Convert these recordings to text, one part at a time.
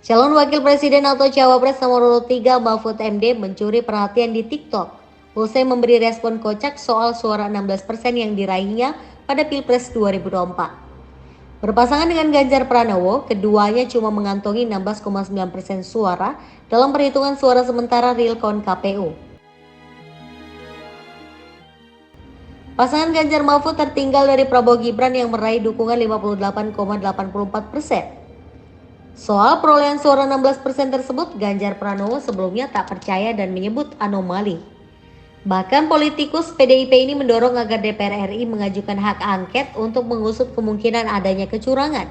Calon Wakil Presiden atau Cawapres nomor urut 3 Mahfud MD mencuri perhatian di TikTok usai memberi respon kocak soal suara 16% yang diraihnya pada Pilpres 2024. Berpasangan dengan Ganjar Pranowo, keduanya cuma mengantongi 16,9% suara dalam perhitungan suara sementara real count KPU. Pasangan Ganjar Mahfud tertinggal dari Prabowo Gibran yang meraih dukungan 58,84%. Soal perolehan suara 16% tersebut, Ganjar Pranowo sebelumnya tak percaya dan menyebut anomali. Bahkan politikus PDIP ini mendorong agar DPR RI mengajukan hak angket untuk mengusut kemungkinan adanya kecurangan.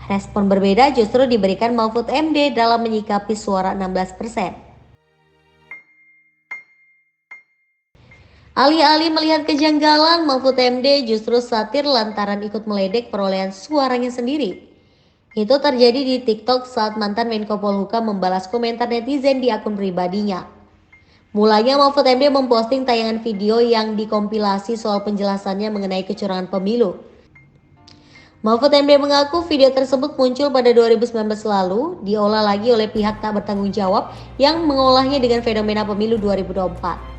Respon berbeda justru diberikan Mahfud MD dalam menyikapi suara 16%. Alih-alih melihat kejanggalan, Mahfud MD justru satir lantaran ikut meledek perolehan suaranya sendiri. Itu terjadi di TikTok saat mantan Menko Polhukam membalas komentar netizen di akun pribadinya. Mulanya Mahfud MD memposting tayangan video yang dikompilasi soal penjelasannya mengenai kecurangan pemilu. Mahfud MD mengaku video tersebut muncul pada 2019 lalu, diolah lagi oleh pihak tak bertanggung jawab yang mengolahnya dengan fenomena pemilu 2024.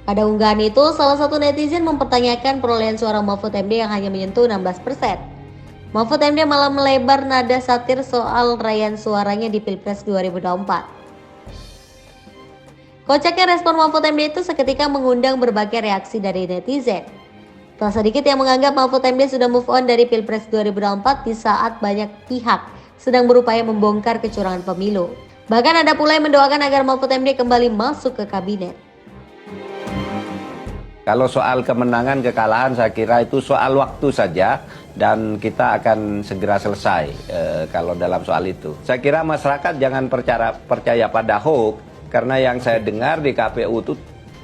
Pada unggahan itu, salah satu netizen mempertanyakan perolehan suara Mahfud MD yang hanya menyentuh 16%. Mahfud MD malah melebar nada satir soal raihan suaranya di Pilpres 2024. Kocaknya respon Mahfud MD itu seketika mengundang berbagai reaksi dari netizen. Tak sedikit yang menganggap Mahfud MD sudah move on dari Pilpres 2024 di saat banyak pihak sedang berupaya membongkar kecurangan pemilu. Bahkan ada pula yang mendoakan agar Mahfud MD kembali masuk ke kabinet. Kalau soal kemenangan, kekalahan, saya kira itu soal waktu saja dan kita akan segera selesai kalau dalam soal itu. Saya kira masyarakat jangan percaya pada hoax, karena yang saya dengar di KPU itu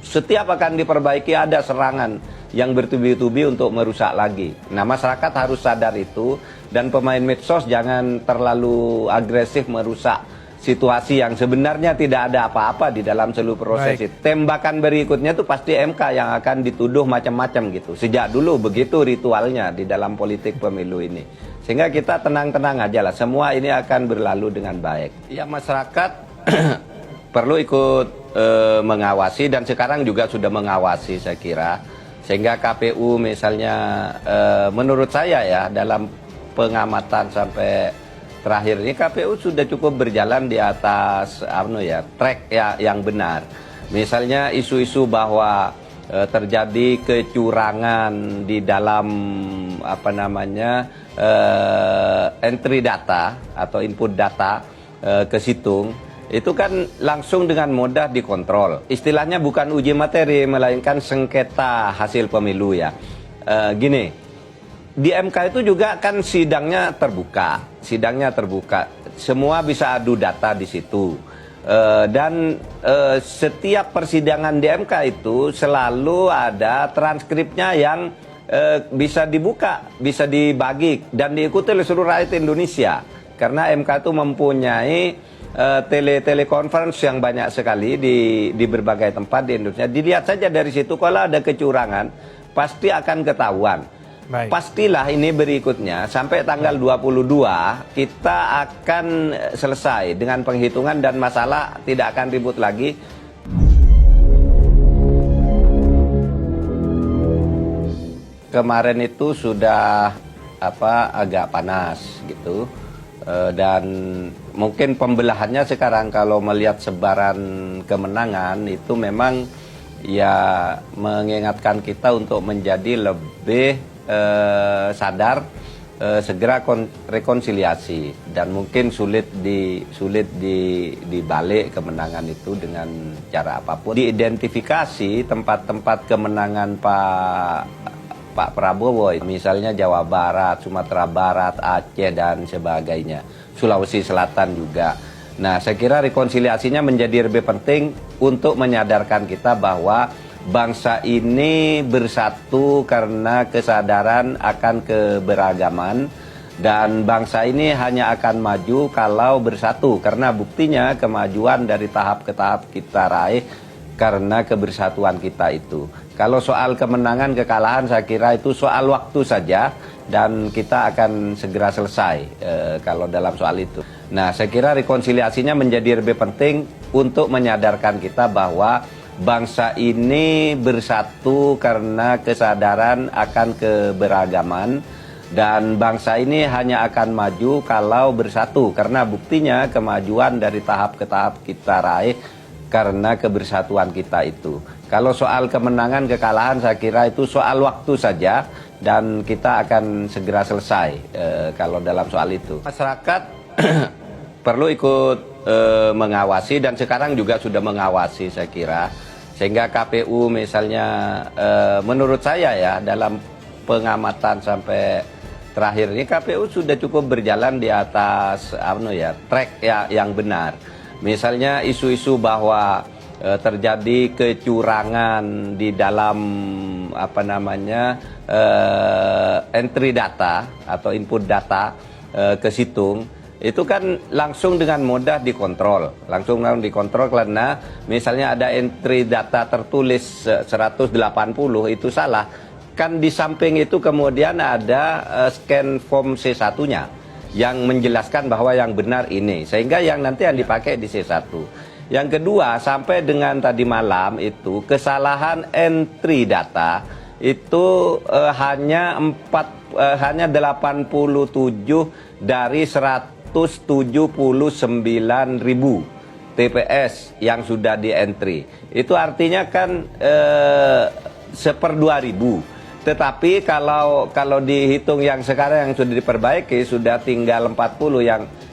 setiap akan diperbaiki ada serangan yang bertubi-tubi untuk merusak lagi. Nah, masyarakat harus sadar itu dan pemain medsos jangan terlalu agresif merusak situasi yang sebenarnya tidak ada apa-apa di dalam seluruh proses itu. Tembakan berikutnya tuh pasti MK yang akan dituduh macam-macam gitu. Sejak dulu begitu ritualnya di dalam politik pemilu ini. Sehingga kita tenang-tenang aja lah. Semua ini akan berlalu dengan baik. Ya, masyarakat perlu ikut mengawasi dan sekarang juga sudah mengawasi saya kira. Sehingga KPU misalnya menurut saya ya dalam pengamatan sampai terakhir ini KPU sudah cukup berjalan di atas track ya yang benar. Misalnya isu-isu bahwa terjadi kecurangan di dalam entry data atau input data ke situng, itu kan langsung dengan mudah dikontrol. Istilahnya bukan uji materi melainkan sengketa hasil pemilu ya. Gini. Di MK itu juga kan sidangnya terbuka, semua bisa adu data di situ. Dan setiap persidangan di MK itu selalu ada transkripnya yang bisa dibuka, bisa dibagi dan diikuti oleh seluruh rakyat Indonesia. Karena MK itu mempunyai telekonferensi yang banyak sekali di berbagai tempat di Indonesia. Dilihat saja dari situ kalau ada kecurangan pasti akan ketahuan. Baik. Pastilah ini berikutnya sampai tanggal 22 kita akan selesai dengan penghitungan dan masalah tidak akan ribut lagi. Kemarin itu sudah agak panas gitu dan mungkin pembelahannya sekarang kalau melihat sebaran kemenangan itu memang ya mengingatkan kita untuk menjadi lebih sadar segera rekonsiliasi dan mungkin sulit dibalik kemenangan itu dengan cara apapun. Diidentifikasi tempat-tempat kemenangan Pak Prabowo, misalnya Jawa Barat, Sumatera Barat, Aceh dan sebagainya, Sulawesi Selatan juga. Nah, saya kira rekonsiliasinya menjadi lebih penting untuk menyadarkan kita bahwa bangsa ini bersatu karena kesadaran akan keberagaman dan bangsa ini hanya akan maju kalau bersatu karena buktinya kemajuan dari tahap ke tahap kita raih karena kebersatuan kita itu. Kalau soal kemenangan kekalahan saya kira itu soal waktu saja dan kita akan segera selesai kalau dalam soal itu. Nah, saya kira rekonsiliasinya menjadi lebih penting untuk menyadarkan kita bahwa bangsa ini bersatu karena kesadaran akan keberagaman, dan bangsa ini hanya akan maju kalau bersatu, karena buktinya kemajuan dari tahap ke tahap kita raih karena kebersatuan kita itu. Kalau soal kemenangan kekalahan saya kira itu soal waktu saja dan kita akan segera selesai kalau dalam soal itu. Masyarakat perlu ikut mengawasi, dan sekarang juga sudah mengawasi saya kira, sehingga KPU misalnya menurut saya ya, dalam pengamatan sampai terakhir ini KPU sudah cukup berjalan di atas track ya yang benar. Misalnya isu-isu bahwa terjadi kecurangan di dalam entry data atau input data ke situng, itu kan langsung dengan mudah dikontrol. Langsung karena misalnya ada entry data tertulis 180 itu salah. Kan di samping itu kemudian ada scan form C1-nya yang menjelaskan bahwa yang benar ini. Sehingga yang nanti yang dipakai di C1. Yang kedua, sampai dengan tadi malam itu kesalahan entry data itu hanya 87 dari 179.000 TPS yang sudah di entry. Itu artinya kan 1/2000. Tetapi kalau dihitung yang sekarang yang sudah diperbaiki, sudah tinggal 40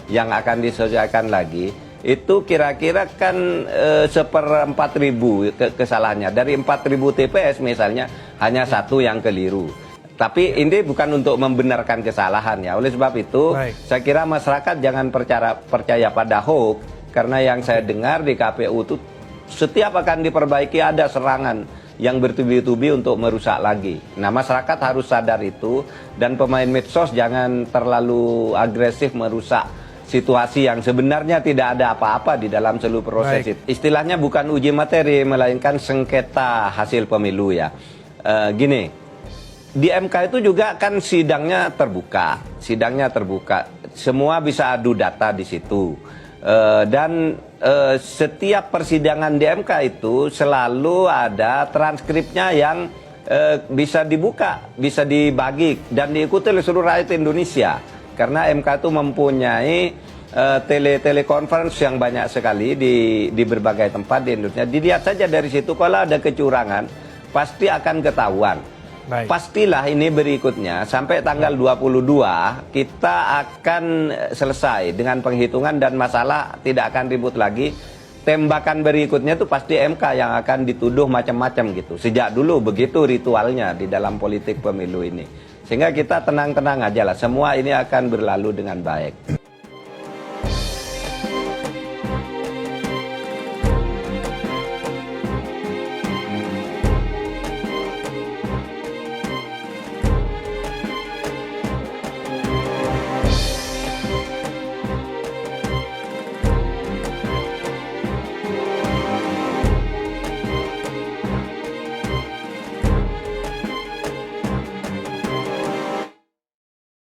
yang akan diselesaikan lagi. Itu kira-kira kan 1/4000 kesalahannya. Dari 4.000 TPS misalnya hanya satu yang keliru. Tapi ini bukan untuk membenarkan kesalahan ya. Oleh sebab itu, saya kira masyarakat jangan percaya pada hoax, karena yang saya dengar di KPU itu setiap akan diperbaiki ada serangan yang bertubi-tubi untuk merusak lagi. Nah, masyarakat harus sadar itu, dan pemain medsos jangan terlalu agresif merusak situasi yang sebenarnya tidak ada apa-apa di dalam seluruh proses itu. Istilahnya bukan uji materi, melainkan sengketa hasil pemilu ya. Gini, di MK itu juga kan sidangnya terbuka, semua bisa adu data di situ. Dan setiap persidangan di MK itu selalu ada transkripnya yang bisa dibuka, bisa dibagi dan diikuti oleh seluruh rakyat Indonesia. Karena MK itu mempunyai telekonferensi yang banyak sekali di berbagai tempat di Indonesia. Dilihat saja dari situ, kalau ada kecurangan pasti akan ketahuan. Pastilah ini berikutnya sampai tanggal 22 kita akan selesai dengan penghitungan dan masalah tidak akan ribut lagi. Tembakan berikutnya itu pasti MK yang akan dituduh macam-macam gitu. Sejak dulu begitu ritualnya di dalam politik pemilu ini. Sehingga kita tenang-tenang aja lah, semua ini akan berlalu dengan baik.